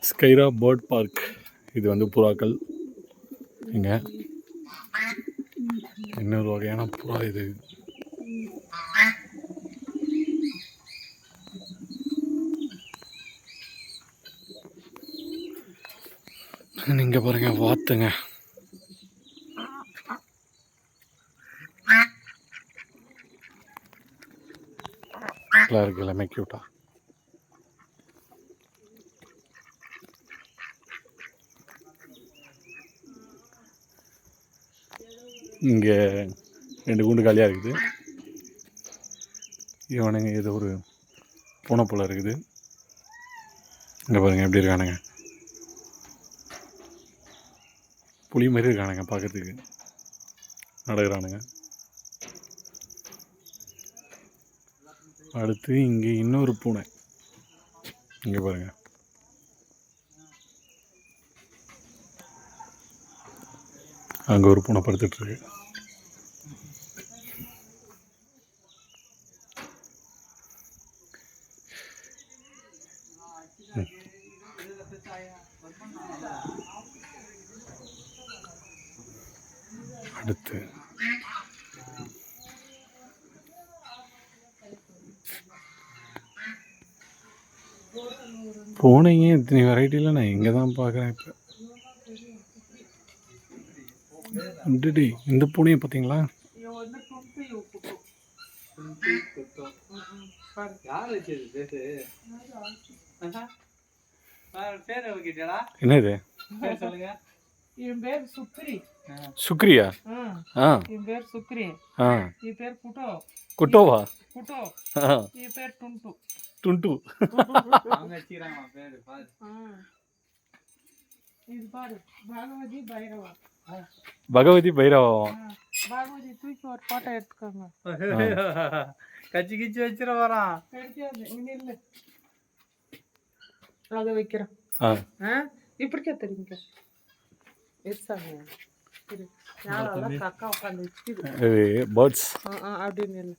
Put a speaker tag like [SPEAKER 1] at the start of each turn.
[SPEAKER 1] ஸ்கைரா bird park. இது வந்து புறாக்கள். இங்கே இன்னொரு வகையான புறா இது. நீங்க பாருங்க, வாத்துங்க நல்லா இருக்கு, எல்லாமே கியூட்டா. இங்கே 2 கூண்டு காலியாக இருக்குது. இவனுங்க ஏதோ ஒரு பூனை போல இருக்குது. இங்கே பாருங்கள் எப்படி இருக்கானுங்க, புலி மாதிரி இருக்கானுங்க பார்க்கறதுக்கு. நடக்கிறானுங்க. அடுத்து இங்கே இன்னொரு பூனை. இங்கே பாருங்கள், அங்கே ஒரு பூனை படுத்துட்ருக்கு. அடுத்து பூனைங்க இத்தனை வெரைட்டியில் நான் இங்கே தான் பார்க்குறேன் இப்போ. இந்த பூனையை பார்த்தீங்களா? என்ன இது?
[SPEAKER 2] என் பேர் சுக்ரி.
[SPEAKER 1] சுக்ரியா?
[SPEAKER 2] என் பேர் சுக்ரி. என் பேர் குட்டோ.
[SPEAKER 1] குட்டோவா?
[SPEAKER 2] குட்டோ. என் பேர் டுண்டு.
[SPEAKER 1] டுண்டு.
[SPEAKER 2] அவங்க வச்சிராங்க பேரு பாரு. இது பாரு, பகவதி பைரவா.
[SPEAKER 1] பகவதி பைரவா.
[SPEAKER 2] பகவதி தூக்கி ஒரு போட்டோ எடுத்துக்கோங்க. கச்சி கிச்சி வச்சிர வரான். கிடைக்காது, இங்க இல்ல. அத வைக்கிறேன். இப்படிக்கே தெரியுங்க. எஸ்ஸாங்க. இது யாரால கக்கா உட்கார்ந்து வச்சிட்டு.
[SPEAKER 1] பேர்ட்ஸ்.
[SPEAKER 2] அப்படின்னு இல்லை.